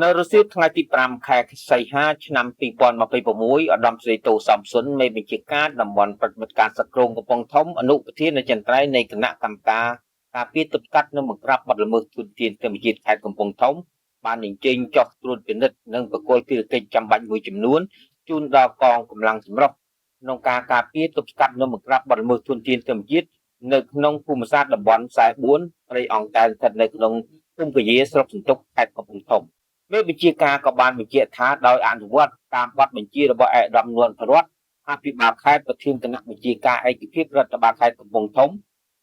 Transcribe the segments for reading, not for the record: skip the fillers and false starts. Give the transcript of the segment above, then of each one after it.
នៅរសៀលថ្ងៃទី5ខែសីហាឆ្នាំ2026ឧត្តមស្រីតូសំសុនមេបញ្ជាការតំបន់ប្រតិបត្តិការសក្រងកំពង់ធំអនុប្រធាននៃចន្ទ្រៃនៃគណៈកម្មការការពារទប់ស្កាត់និងបង្ក្រាបបទល្មើសទុនធានធម្មជាតិខេត្តកំពង់ធំបានអញ្ជើញចុះត្រួតពិនិត្យនិងប្រគល់ភារកិច្ចចាំបាច់មួយចំនួនជូនដល់កងកម្លាំងសម្រុះក្នុងការការពារទប់ស្កាត់និងបង្ក្រាបបទល្មើសទុនធានធម្មជាតិនៅក្នុងភូមិសាស្ត្រតំបន់44ព្រៃអង្គតែស្ថិតនៅក្នុងភូមិកាយាស្រុកសន្ទុកខេត្តកំពង់ធំមេបញ្ជាការក៏បានបញ្ជាក់ថាដោយអនុវត្តតាមបទបញ្ជារបស់ឯកឧត្តមនួនធរដ្ឋអភិបាលខេត្តប្រធានគណៈបញ្ជាការឯកភាពរដ្ឋបាលខេត្តកំពង់ធំ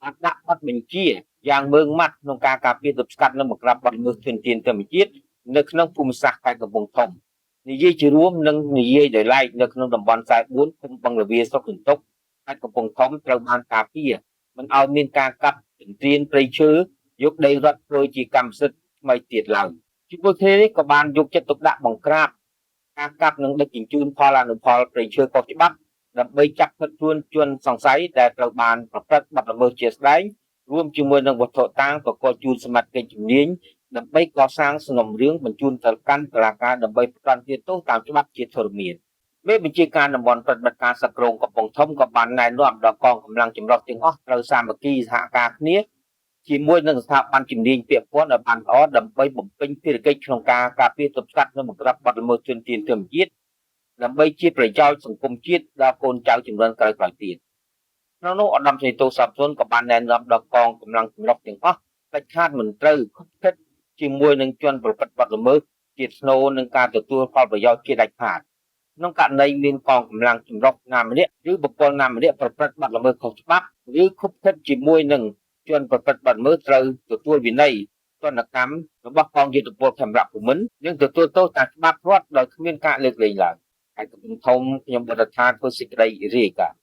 បានដាក់បទបញ្ជាយ៉ាងម៉ឺងម៉ាត់ក្នុងការការពារទប់ស្កាត់និងបង្ក្រាបបទល្មើសធនធានធម្មជាតិនៅក្នុងភូមិសាស្ត្រខេត្តកំពង់ធំនិយាយជារួមនិងនិយាយដោយឡែកនៅក្នុងតំបន់44ភូមិបឹងរវាស្រុកសន្ទុកខេត្តកំពង់ធំត្រូវបានការពារមិនឲ្យមានការកាប់ទន្ទ្រានព្រៃឈើយកដីរដ្ឋធ្វើជាកម្មសិទ្ធិថ្មីទៀតឡើយជាមួយគ្នានេះក៏បានយកចិត្តទុកដាក់បង្ក្រាបការកាប់និងដឹកជញ្ជូនផលអនុផលព្រៃឈើខុសច្បាប់ដើម្បីចាប់ឃាត់ខ្លួនជនសង្ស័យដែលត្រូវបានប្រព្រឹត្តបទល្មើសជាស្ដែងរួមជាមួយនឹងវត្ថុតាងប្រកបជូនសមត្ថកិច្ចជំនាញដើម្បីកសាងសំណុំរឿងបញ្ជូនទៅកាន់តុលាការដើម្បីផ្តន្ទាទោសតាមច្បាប់ជាធរមានមេបញ្ជាការតំបន់ប្រតិបត្តិការសក្រងកំពង់ធំក៏បានណែនាំដល់កងកម្លាំងចម្រុះទាំងអស់ត្រូវសាមគ្គីសហការគ្នាជាមួយនឹងស្ថាប័នជំនាញពាក់ព័ន្ធឲ្យបានល្អដើម្បីបំពេញភារកិច្ចក្នុងការការពារទប់ស្កាត់និងបង្ក្រាបបទល្មើសជនធានធម្មជាតិដើម្បីជាប្រយោជន៍សង្គមជាតិដល់កូនចៅជំនាន់ក្រោយៗទៀតក្នុងនោះឧត្តមសេនីយ៍តូសាប់ស៊ុនក៏បានណែនាំដល់កងកម្លាំងចម្រុះទាំងអស់ដាច់ខាតមិនត្រូវខុបខិតជាមួយនឹងជនប្រព្រឹត្តបទល្មើសជាស្នូលនឹងការទទួលផលប្រយោជន៍ជាដាច់ខាតក្នុងករណីមានកងកម្លាំងចម្រុះណាម្នាក់ឬបុគ្គលណាម្នាក់ប្រព្រឹត្តបទល្មើសខុសច្បាប់ឬខុបខិតជាមួយនឹងជនប្រព្រឹត្តបទល្មើសត្រូវទទួលវិន័យទណ្ឌកម្មរបស់កងយុទ្ធពលខេមរៈភូមិន្ទនិងទទួលទោសតាមច្បាប់រដ្ឋដោយគ្មានការលើកលែងឡើយហើយកំពុងធំខ្ញុំបដិថាធ្វើសេចក្តីរាយការណ៍